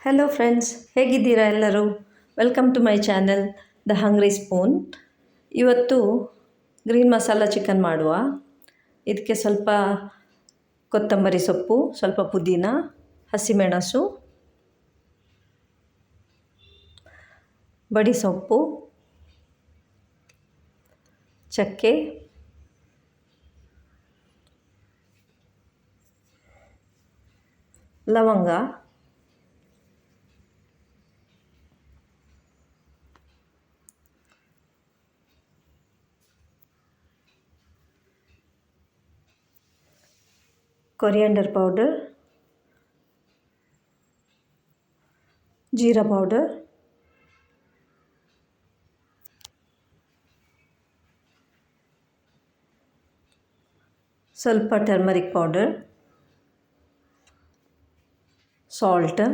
Hello friends, ಹೇಗಿದ್ದೀರಾ ಎಲ್ಲರೂ? Welcome to my channel the hungry spoon. ಇವತ್ತು ಗ್ರೀನ್ ಮಸಾಲ ಚಿಕನ್ ಮಾಡುವ. ಇದಕ್ಕೆ ಸ್ವಲ್ಪ ಕೊತ್ತಂಬರಿ ಸೊಪ್ಪು, ಸ್ವಲ್ಪ ಪುದೀನ, ಹಸಿಮೆಣಸು, ಬಡಿ ಸೊಪ್ಪು, ಚಕ್ಕೆ, ಲವಂಗ, ಕೊರಿಯಾಂಡರ್ ಪೌಡರ್, ಜೀರಾ ಪೌಡರ್, ಸ್ವಲ್ಪ ಟರ್ಮರಿಕ್ ಪೌಡರ್, ಸಾಲ್ಟ್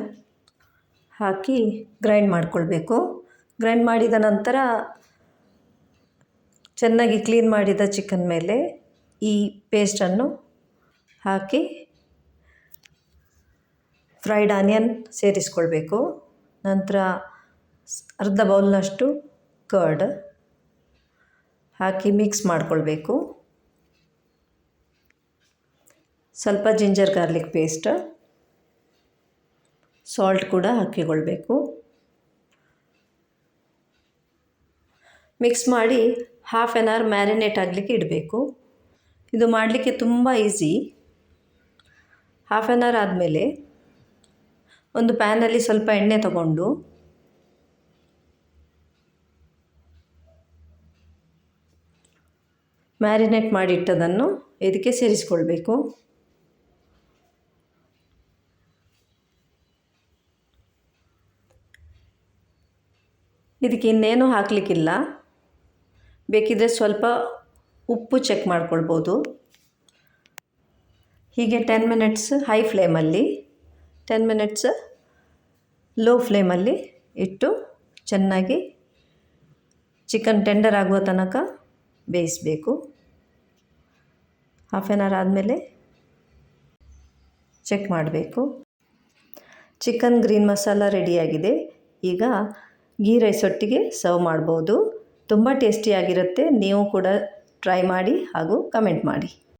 ಹಾಕಿ ಗ್ರೈಂಡ್ ಮಾಡಿಕೊಳ್ಬೇಕು. ಗ್ರೈಂಡ್ ಮಾಡಿದ ನಂತರ ಚೆನ್ನಾಗಿ ಕ್ಲೀನ್ ಮಾಡಿದ ಚಿಕನ್ ಮೇಲೆ ಈ ಪೇಸ್ಟನ್ನು ಹಾಕಿ ಫ್ರೈಡ್ ಆನಿಯನ್ ಸೇರಿಸ್ಕೊಳ್ಬೇಕು. ನಂತರ ಅರ್ಧ ಬೌಲ್ನಷ್ಟು ಕರ್ಡ್ ಹಾಕಿ ಮಿಕ್ಸ್ ಮಾಡಿಕೊಳ್ಬೇಕು. ಸ್ವಲ್ಪ ಜಿಂಜರ್ ಗಾರ್ಲಿಕ್ ಪೇಸ್ಟ್, ಸಾಲ್ಟ್ ಕೂಡ ಹಾಕಿಕೊಳ್ಬೇಕು. ಮಿಕ್ಸ್ ಮಾಡಿ ಹಾಫ್ ಆನ್ ಅವರ್ ಮ್ಯಾರಿನೇಟ್ ಆಗಲಿಕ್ಕೆ ಇಡಬೇಕು. ಇದು ಮಾಡಲಿಕ್ಕೆ ತುಂಬ ಈಸಿ. ಹಾಫ್ ಆನ್ ಅವರ್ ಆದಮೇಲೆ ಒಂದು ಪ್ಯಾನಲ್ಲಿ ಸ್ವಲ್ಪ ಎಣ್ಣೆ ತಗೊಂಡು ಮ್ಯಾರಿನೇಟ್ ಮಾಡಿಟ್ಟದನ್ನು ಇದಕ್ಕೆ ಸೇರಿಸ್ಕೊಳ್ಬೇಕು. ಇದಕ್ಕೆ ಇನ್ನೇನು ಹಾಕಲಿಕ್ಕಿಲ್ಲ. ಬೇಕಿದ್ದರೆ ಸ್ವಲ್ಪ ಉಪ್ಪು ಚೆಕ್ ಮಾಡ್ಕೊಳ್ಬೋದು. ಹೀಗೆ 10 ಮಿನಿಟ್ಸ್ ಹೈ ಫ್ಲೇಮಲ್ಲಿ, 10 ಮಿನಿಟ್ಸ್ ಲೋ ಫ್ಲೇಮಲ್ಲಿ ಇಟ್ಟು ಚೆನ್ನಾಗಿ ಚಿಕನ್ ಟೆಂಡರ್ ಆಗುವ ತನಕ ಬೇಯಿಸಬೇಕು. ಹಾಫ್ ಆನ್ ಅವರ್ ಆದಮೇಲೆ ಚೆಕ್ ಮಾಡಬೇಕು. ಚಿಕನ್ ಗ್ರೀನ್ ಮಸಾಲ ರೆಡಿಯಾಗಿದೆ. ಈಗ ಗೀ ರೈಸ್ ಒಟ್ಟಿಗೆ ಸರ್ವ್ ಮಾಡ್ಬೋದು. ತುಂಬ ಟೇಸ್ಟಿಯಾಗಿರುತ್ತೆ. ನೀವು ಕೂಡ ಟ್ರೈ ಮಾಡಿ ಹಾಗೂ ಕಮೆಂಟ್ ಮಾಡಿ.